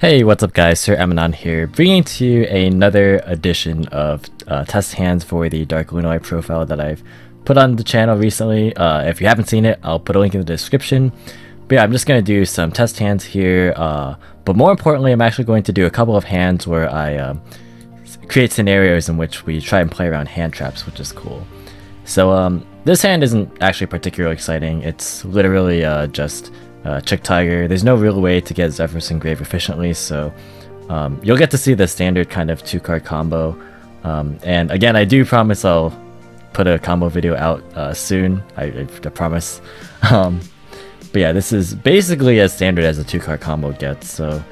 Hey, what's up guys, Sir Emanon here, bringing to you another edition of test hands for the Dark Lunalight profile that I've put on the channel recently. If you haven't seen it, I'll put a link in the description. But yeah, I'm just going to do some test hands here, but more importantly, I'm actually going to do a couple of hands where I create scenarios in which we try and play around hand traps, which is cool. So this hand isn't actually particularly exciting. It's literally just Chick Tiger. There's no real way to get Zephyrus and Grave efficiently, so you'll get to see the standard kind of 2-card combo. And again, I do promise I'll put a combo video out soon. I promise. But yeah, this is basically as standard as a 2-card combo gets. So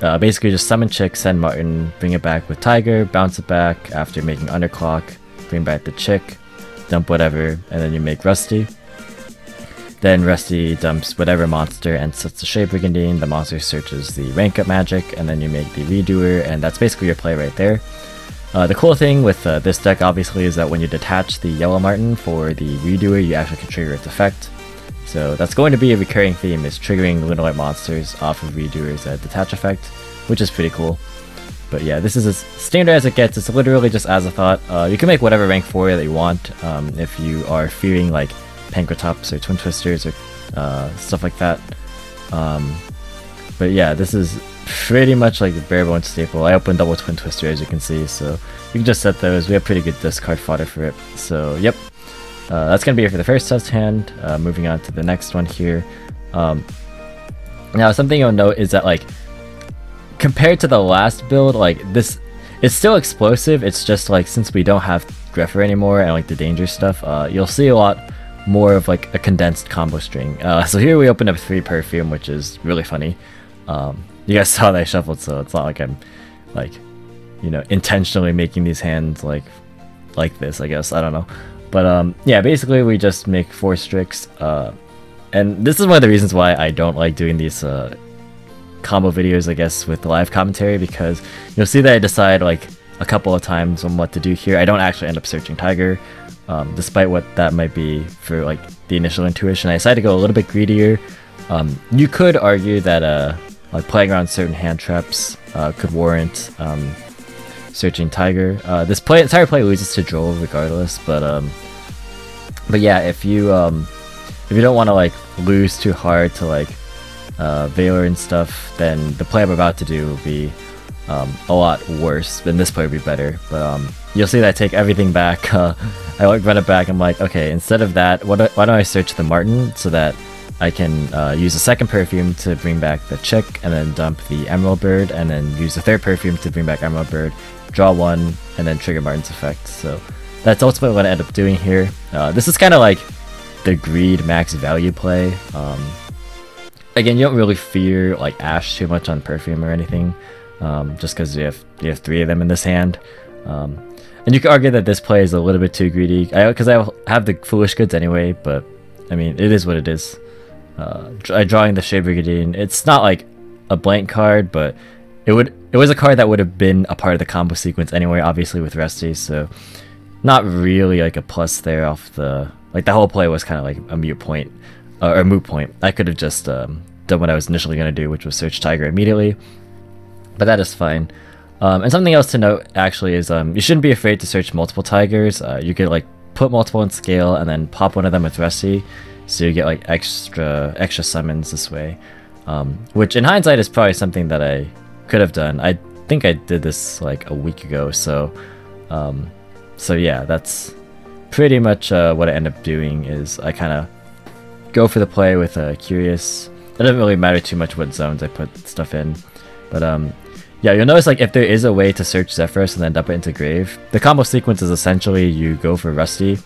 basically just summon Chick, send Martin, bring it back with Tiger, bounce it back after making Underclock, bring back the Chick, dump whatever, and then you make Rusty. Then Rusty dumps whatever monster and sets the Shade Brigandine. The monster searches the rank up magic, and then you make the Redoer, and that's basically your play right there. The cool thing with this deck obviously is that when you detach the Yellow Martin for the Redoer, you actually can trigger its effect. So that's going to be a recurring theme, is triggering Lunalight monsters off of Redoer's detach effect, which is pretty cool. But yeah, this is as standard as it gets. It's literally just as a thought. You can make whatever rank 4 that you want if you are fearing like Pankratops or Twin Twisters or stuff like that. But yeah, this is pretty much like the bare bones staple. I opened double Twin Twister, as you can see, so you can just set those. We have pretty good discard fodder for it. So yep, that's gonna be it for the first test hand. Moving on to the next one here. Now something you'll note is that like compared to the last build, like this, it's still explosive. It's just like since we don't have Greffer anymore and like the danger stuff, you'll see a lot more of like a condensed combo string. So here we open up 3 Perfume, which is really funny. You guys saw that I shuffled, so it's not like I'm like, you know, intentionally making these hands like this, I guess. I don't know. But yeah, basically we just make 4 Strix. And this is one of the reasons why I don't like doing these combo videos, I guess, with the live commentary, because you'll see that I decide like a couple of times on what to do here. I don't actually end up searching Tiger. Despite what that might be for like the initial intuition, I decided to go a little bit greedier. You could argue that like playing around certain hand traps could warrant searching Tiger. This entire play loses to Droll regardless, but yeah, if you don't want to like lose too hard to like Valor and stuff, then the play I'm about to do will be a lot worse, then this play would be better. But you'll see that I take everything back. I like run it back. I'm like, okay, instead of that, why don't I search the Martin so that I can use a second Perfume to bring back the Chick, and then dump the Emerald Bird, and then use the third Perfume to bring back Emerald Bird, draw 1, and then trigger Martin's effect. So that's ultimately what I end up doing here. This is kind of like the greed max value play. Again, you don't really fear like Ash too much on Perfume or anything, just because you have 3 of them in this hand. And you could argue that this play is a little bit too greedy, because I have the Foolish Goods anyway, but I mean, it is what it is. Drawing the Shade Brigandine, it's not like a blank card, but it was a card that would have been a part of the combo sequence anyway, obviously with Rusty, so not really like a plus there off the, like the whole play was kind of like a moot point. I could have just done what I was initially going to do, which was search Tiger immediately, but that is fine. And something else to note actually is you shouldn't be afraid to search multiple Tigers. You could like put multiple in scale and then pop one of them with Rusty, so you get like extra summons this way, which in hindsight is probably something that I could have done. I think I did this like a week ago, so yeah, that's pretty much what I end up doing. Is I kind of go for the play with Curious. It doesn't really matter too much what zones I put stuff in, but yeah, you'll notice like if there is a way to search Zephyrus and then dump it into Grave, the combo sequence is essentially you go for Rusty,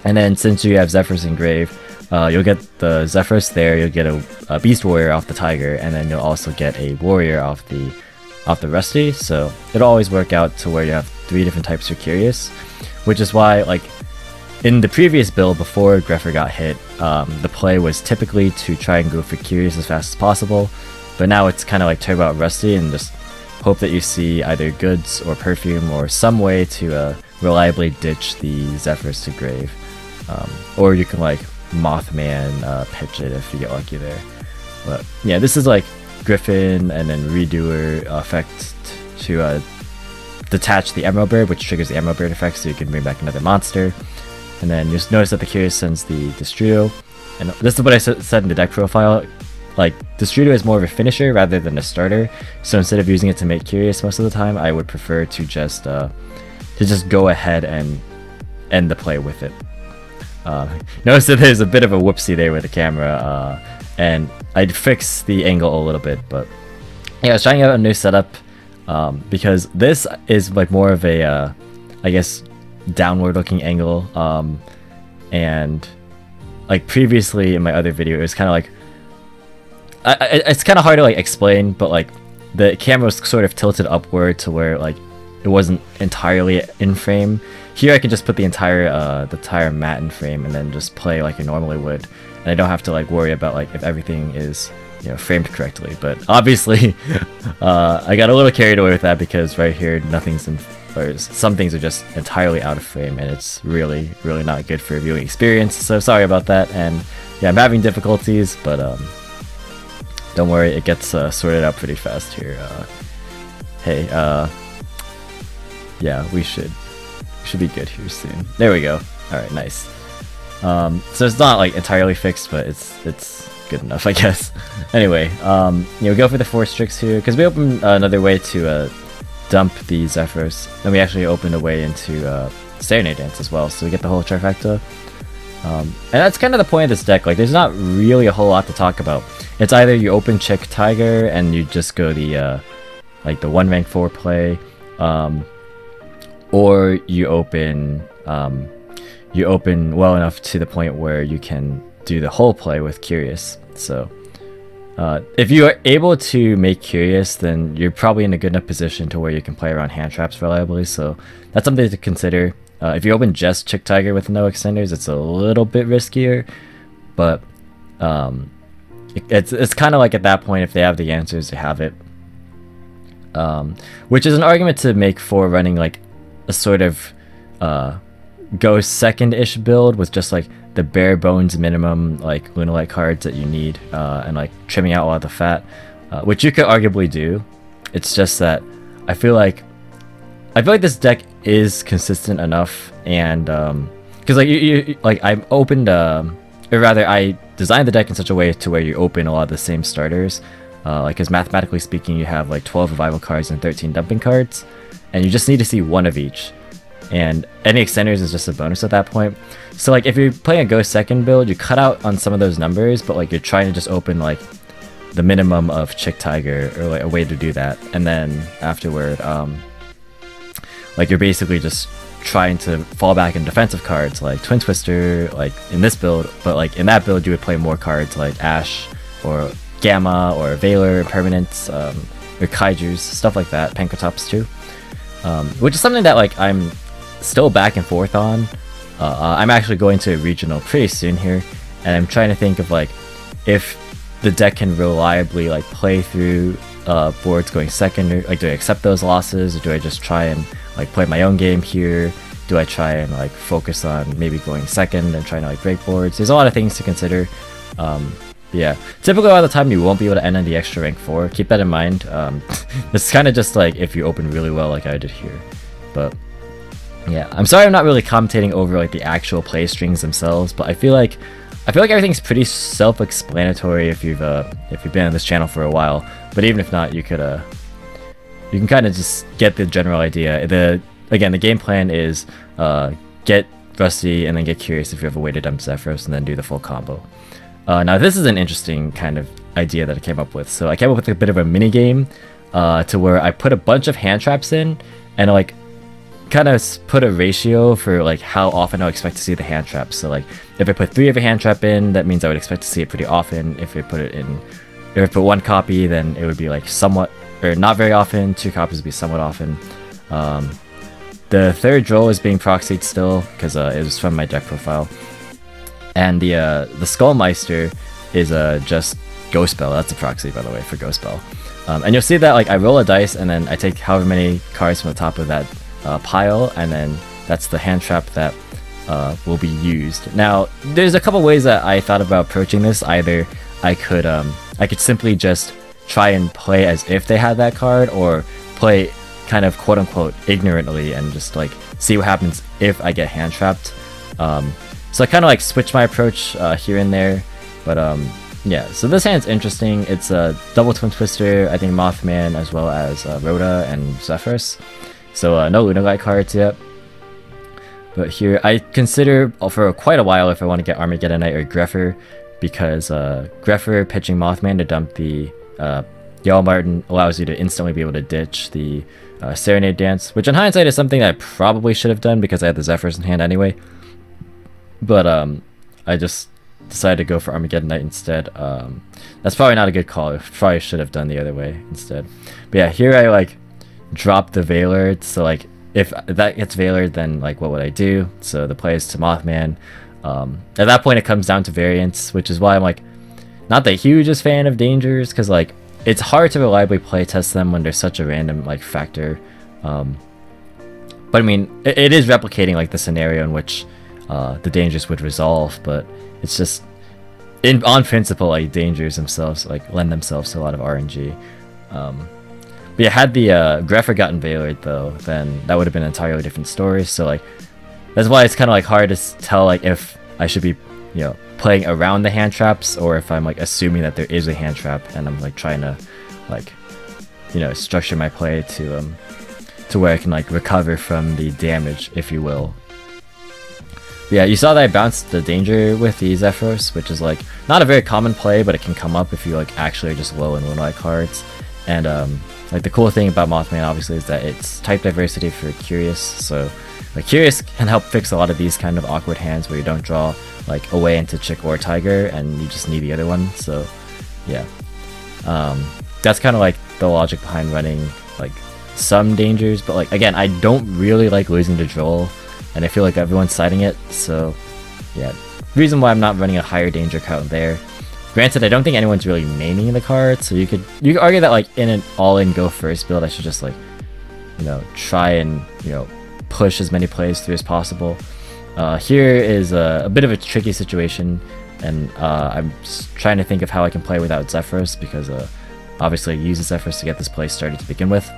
and then since you have Zephyrus and Grave, you'll get the Zephyrus there, you'll get a Beast Warrior off the Tiger, and then you'll also get a Warrior off the Rusty, so it'll always work out to where you have 3 different types for Curious, which is why like in the previous build before Greffer got hit, the play was typically to try and go for Curious as fast as possible, but now it's kind of like turbo out Rusty and just hope that you see either Goods or Perfume or some way to reliably ditch the Zephyrus to Grave. Or you can like Mothman pitch it if you get lucky there. But yeah, this is like Griffin and then Redoer effect to detach the Emerald Bird, which triggers the Emerald Bird effect, so you can bring back another monster. And then you just notice that the Curious sends the Destrudo. And this is what I said in the deck profile. Like, Destrudo is more of a finisher rather than a starter. So instead of using it to make Curious most of the time, I would prefer to just go ahead and end the play with it. Notice that there's a bit of a whoopsie there with the camera, and I'd fix the angle a little bit, but yeah, I was trying out a new setup because this is like more of a, I guess, downward looking angle, and like previously in my other video, it was kind of like, it's kind of hard to like explain, but like the camera was sort of tilted upward to where like it wasn't entirely in frame. Here I can just put the entire mat in frame and then just play like I normally would, and I don't have to like worry about like if everything is, you know, framed correctly. But obviously I got a little carried away with that because right here nothing's in, or some things are just entirely out of frame, and it's really not good for viewing experience. So sorry about that, and yeah, I'm having difficulties, but don't worry, it gets sorted out pretty fast here. Hey, yeah, we should be good here soon. There we go. All right, nice. So it's not like entirely fixed, but it's good enough, I guess. Anyway, you know, we go for the Force Tricks here because we open another way to dump the Zephyros, and we actually open a way into Serenade Dance as well, so we get the whole trifecta. And that's kind of the point of this deck. Like, there's not really a whole lot to talk about. It's either you open Chick Tiger and you just go the like the 1 rank 4 play, or you open well enough to the point where you can do the whole play with Curious. So if you are able to make Curious, then you're probably in a good enough position to where you can play around hand traps reliably, so that's something to consider. If you open just Chick Tiger with no extenders, it's a little bit riskier, but it's kind of like at that point, if they have the answers, they have it. Which is an argument to make for running like a sort of go second-ish build with just like the bare bones minimum like Lunalight cards that you need, and like trimming out a lot of the fat, which you could arguably do. It's just that I feel like this deck is consistent enough, and because like you like I opened or rather I designed the deck in such a way to where you open a lot of the same starters, like, because mathematically speaking you have like 12 revival cards and 13 dumping cards, and you just need to see one of each, and any extenders is just a bonus at that point. So like if you're playing a go second build, you cut out on some of those numbers, but like you're trying to just open like the minimum of Chick Tiger, or like a way to do that, and then afterward like you're basically just trying to fall back in defensive cards like Twin Twister, like in this build, but like in that build you would play more cards like Ash or Gamma or Valor, Permanents, or Kaijus, stuff like that, Pankratops too, which is something that like I'm still back and forth on. I'm actually going to a regional pretty soon here, and I'm trying to think of like if the deck can reliably like play through boards going second, or like do I accept those losses, or do I just try and like play my own game here? Do I try and like focus on maybe going second and trying to like break boards? There's a lot of things to consider. Yeah, typically a lot of the time you won't be able to end on the extra rank 4. Keep that in mind. This is kind of just like if you open really well like I did here. But yeah, I'm sorry I'm not really commentating over like the actual play strings themselves, but I feel like everything's pretty self-explanatory if you've been on this channel for a while. But even if not, you could you can kind of just get the general idea. Again, the game plan is get Rusty and then get Curious if you have a way to dump Zephyros, and then do the full combo. Now this is an interesting kind of idea that I came up with. So I came up with a bit of a mini game to where I put a bunch of hand traps in, and like kind of put a ratio for like how often I would expect to see the hand traps. So like if I put 3 of a hand trap in, that means I would expect to see it pretty often. If I put 1 copy, then it would be like somewhat, or not very often. 2 copies would be somewhat often. The third Droll is being proxied still because it was from my deck profile, and the Skullmeister is just Ghost Spell. That's a proxy, by the way, for Ghost Spell. And you'll see that like I roll a dice, and then I take however many cards from the top of that pile, and then that's the hand trap that will be used. Now, there's a couple ways that I thought about approaching this. Either I could simply just try and play as if they had that card, or play kind of quote-unquote ignorantly and just like see what happens if I get hand trapped. So I kind of like switch my approach here and there, but yeah, so this hand's interesting. It's a double Twin Twister, I think Mothman, as well as Rhoda and Zephyrus. So no Lunalight cards yet. But here, I consider for quite a while if I want to get Armageddon Knight or Greffer, because Greffer pitching Mothman to dump the Yellow Martin allows you to instantly be able to ditch the Serenade Dance, which in hindsight is something that I probably should have done because I had the Zephyrs in hand anyway. But I just decided to go for Armageddon Knight instead. That's probably not a good call. I probably should have done the other way instead. But yeah, here I like drop the Veiler, so like if that gets Veilered, then like what would I do? So the play is to Mothman. At that point it comes down to variance, which is why I'm like not the hugest fan of Dangers, because like it's hard to reliably playtest them when there's such a random like factor. But I mean it is replicating like the scenario in which the Dangers would resolve, but it's just on principle like Dangers themselves like lend themselves to a lot of RNG. But yeah, had the Greffer gotten Veilered though, then that would have been an entirely different story. So like that's why it's kind of like hard to tell like if I should be, you know, playing around the hand traps, or if I'm like assuming that there is a hand trap and I'm like trying to like, you know, structure my play to where I can like recover from the damage, if you will. But yeah, you saw that I bounced the Danger with the Zephyros, which is like not a very common play, but it can come up if you like actually are just low in Lunalight cards. And like the cool thing about Mothman obviously is that it's type diversity for Curious, so like Curious can help fix a lot of these kind of awkward hands where you don't draw like away into Chick or Tiger and you just need the other one. So yeah, that's kind of like the logic behind running like some Dangers, but like again, I don't really like losing to Droll, and I feel like everyone's citing it, so yeah, reason why I'm not running a higher Danger count there. Granted, I don't think anyone's really maining the card, so you could argue that like in an all-in go first build, I should just like, you know, try and, you know, push as many plays through as possible. Here is a bit of a tricky situation, and I'm trying to think of how I can play without Zephyros, because obviously I use the Zephyros to get this play started to begin with.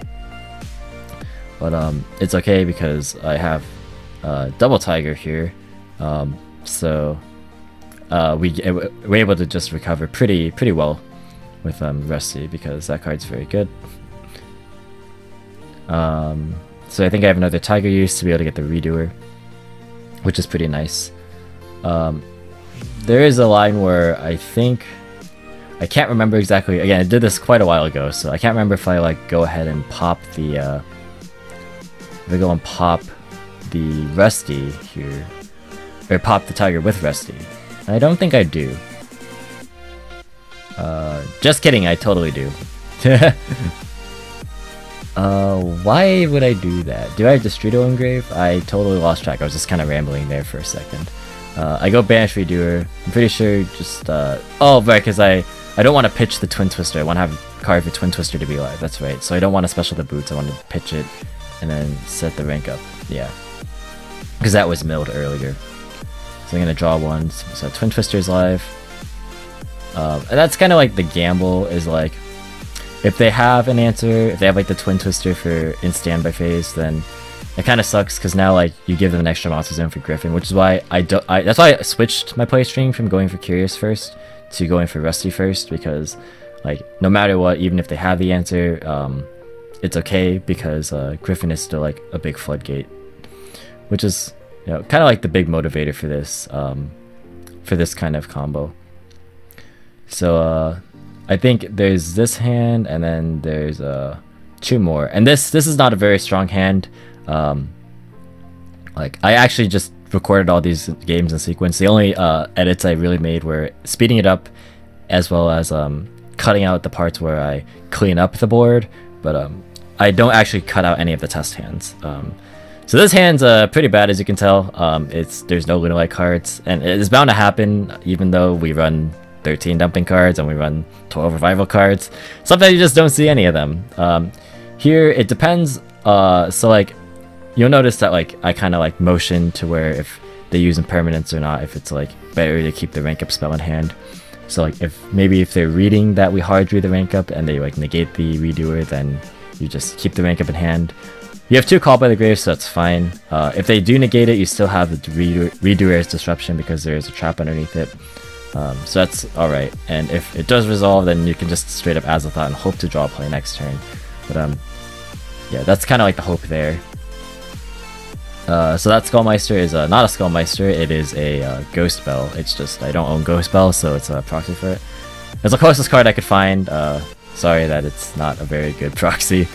But it's okay because I have double Tiger here, so we're able to just recover pretty well with Rusty, because that card's very good. So I think I have another Tiger use to be able to get the Redoer, which is pretty nice. There is a line where I think, I can't remember exactly, again I did this quite a while ago, so I can't remember if I like go ahead and pop the if I go and pop the Rusty here, or pop the Tiger with Rusty. I don't think I do. Just kidding, I totally do. Why would I do that? Do I have Destrudo Engrave? I totally lost track. I was just kind of rambling there for a second. I go Banish Redoer. I'm pretty sure just, oh, right, because I don't want to pitch the Twin Twister. I want to have a card for Twin Twister to be alive. That's right. So I don't want to special the boots. I want to pitch it and then set the rank up. Yeah. Because that was milled earlier. So I'm going to draw one. So Twin Twister's live. And that's kind of like the gamble, is like, if they have an answer, if they have like the Twin Twister for in standby phase, then it kind of sucks, because now like you give them an extra monster zone for Griffin, which is why that's why I switched my play stream from going for Curious first to going for Rusty first, because like no matter what, even if they have the answer, it's okay, because Griffin is still like a big floodgate, which is, you know, kind of like the big motivator for this kind of combo. So I think there's this hand, and then there's two more, and this is not a very strong hand. Like I actually just recorded all these games in sequence. The only edits I really made were speeding it up, as well as cutting out the parts where I clean up the board, but I don't actually cut out any of the test hands. So this hand's pretty bad, as you can tell. There's no Lunalight cards, and it's bound to happen even though we run 13 dumping cards and we run 12 revival cards. Sometimes you just don't see any of them. Here it depends. So like you'll notice that like I kind of like motion to where if they use impermanence or not, if it's like better to keep the rank up spell in hand. So like if they're reading that we hard drew the rank up and they like negate the redoer, then you just keep the rank up in hand. You have 2 Call by the Grave, so that's fine. If they do negate it, you still have the redoer's disruption because there is a trap underneath it. So that's alright. And if it does resolve, then you can just straight up Azathoth and hope to draw play next turn. But yeah, that's kind of like the hope there. So that Skullmeister is not a Skullmeister, it is a Ghost Bell. It's just, I don't own Ghost Bell, so it's a proxy for it. It's the closest card I could find. Sorry that it's not a very good proxy.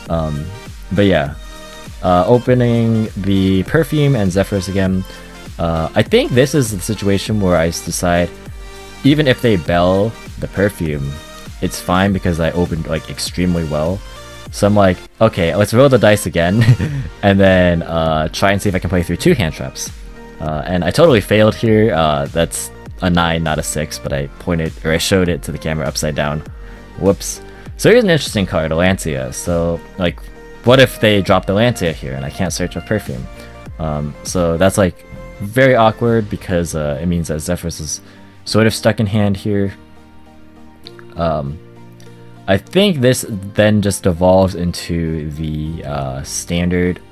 But yeah, opening the Perfume and Zephyros again. I think this is the situation where I decide, even if they Bell the Perfume, it's fine because I opened like extremely well. So I'm like, okay, let's roll the dice again, and then try and see if I can play through 2 hand traps. And I totally failed here. That's a 9, not a 6, but I showed it to the camera upside down. Whoops. So here's an interesting card, Lancia. So like, what if they drop the Lancia here and I can't search with Perfume? So that's like very awkward because it means that Zephyros is sort of stuck in hand here. I think this then just evolves into the standard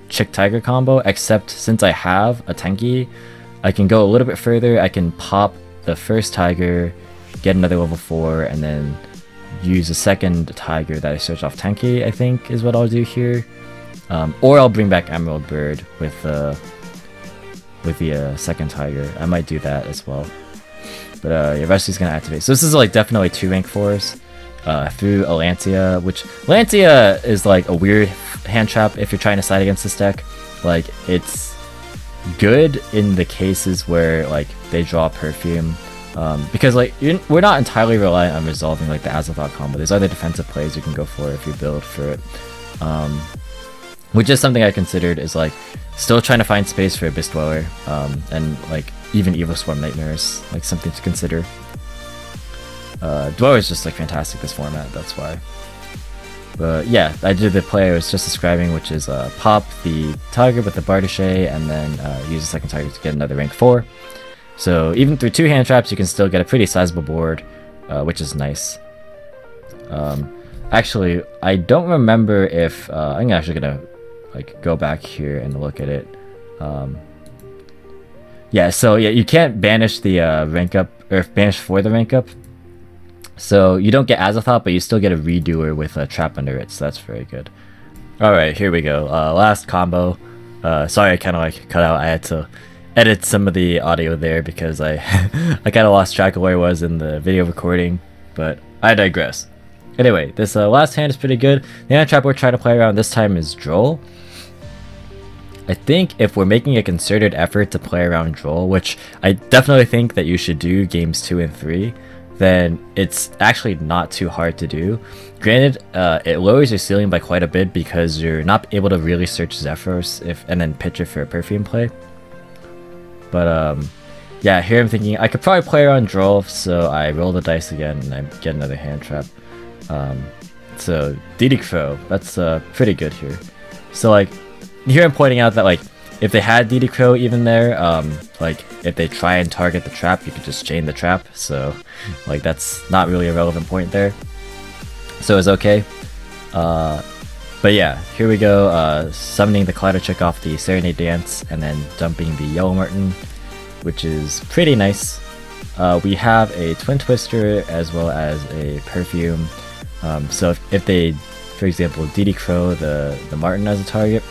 Chick Tiger combo, except since I have a Tenki, I can go a little bit further. I can pop the first Tiger, get another level 4, and then use a second Tiger that I search off Tenki, I think is what I'll do here. Or I'll bring back Emerald Bird with the second Tiger. I might do that as well. But yeah, Rusty's gonna activate. So this is like definitely 2 rank 4s through a Lancia, which Lancia is like a weird hand trap if you're trying to side against this deck. Like, it's good in the cases where like they draw Perfume. Because like we're not entirely reliant on resolving like the Azathoth combo. There's other defensive plays you can go for if you build for it. Which is something I considered, is like still trying to find space for Abyss Dweller, and like even Evil Swarm Nightmares, like something to consider. Dweller is just like fantastic this format, that's why. But yeah, I did the play I was just describing, which is pop the Tiger with the Bardache and then use the second Tiger to get another rank 4. So even through 2 hand traps, you can still get a pretty sizable board, which is nice. Actually, I don't remember if I'm actually gonna like go back here and look at it. Yeah, so yeah, you can't banish the rank up, or banish for the rank up. So you don't get Azathoth, but you still get a redoer with a trap under it, so that's very good. Alright, here we go. Last combo. Sorry I kind of like cut out. I had to edit some of the audio there because I I kind of lost track of where I was in the video recording, but I digress. Anyway, this last hand is pretty good. The hand trap we're trying to play around this time is Droll. I think if we're making a concerted effort to play around Droll, which I definitely think that you should do games 2 and 3, then it's actually not too hard to do. Granted, it lowers your ceiling by quite a bit because you're not able to really search Zephyros and then pitch it for a Perfume play. But yeah, here I'm thinking I could probably play around Droll, so I roll the dice again and I get another hand trap. So DD Crow, that's pretty good here. So like, here I'm pointing out that like, if they had DD Crow even there, like if they try and target the trap, you could just chain the trap. So like that's not really a relevant point there. So it's okay. But yeah, here we go. Summoning the Collider Chick off the Serenade Dance and then dumping the Yellow Martin, which is pretty nice. We have a Twin Twister as well as a Perfume. So if they, for example, DD Crow the Martin as a target,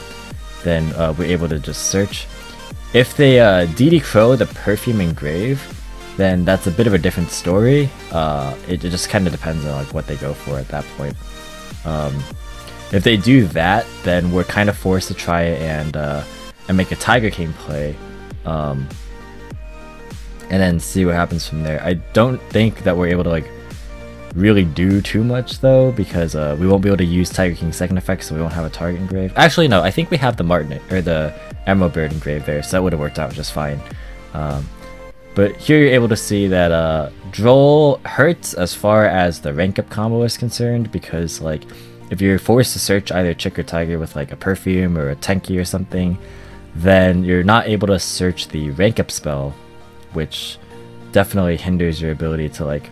then we're able to just search. If they DD Crow the Perfume Engrave, then that's a bit of a different story. It just kind of depends on like what they go for at that point. If they do that, then we're kind of forced to try and make a Tiger King play, and then see what happens from there. I don't think that we're able to like really do too much though, because we won't be able to use Tiger King's second effect, so we won't have a target engrave. Actually, no, I think we have the Martin or the Emerald Bird engrave there, so that would have worked out just fine. But here you're able to see that Droll hurts as far as the rank up combo is concerned, because like if you're forced to search either Chick or Tiger with like a Perfume or a Tenki or something, then you're not able to search the rank up spell, which definitely hinders your ability to like,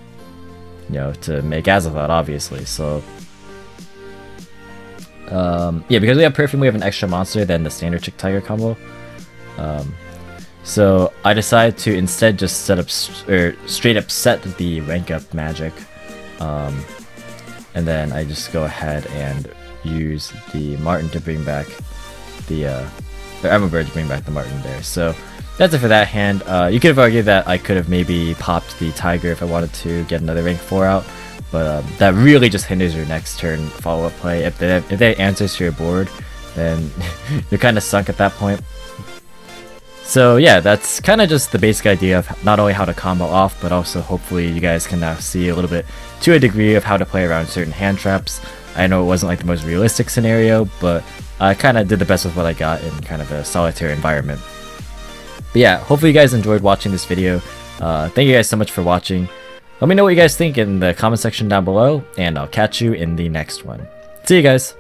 you know, to make Azathoth, obviously. So yeah, because we have Perfume, we have an extra monster than the standard Chick Tiger combo. So I decided to instead just set up or straight up set the rank up magic, and then I just go ahead and use the Martin to bring back the Emma Bird to bring back the Martin there. So that's it for that hand. You could have argued that I could have maybe popped the Tiger if I wanted to get another rank 4 out, but that really just hinders your next turn follow-up play. If they have answers to your board, then you're kind of sunk at that point. So yeah, that's kind of just the basic idea of not only how to combo off, but also hopefully you guys can now see a little bit to a degree of how to play around certain hand traps. I know it wasn't like the most realistic scenario, but I kind of did the best with what I got in kind of a solitary environment. But yeah, hopefully you guys enjoyed watching this video. Thank you guys so much for watching. Let me know what you guys think in the comment section down below, and I'll catch you in the next one. See you guys!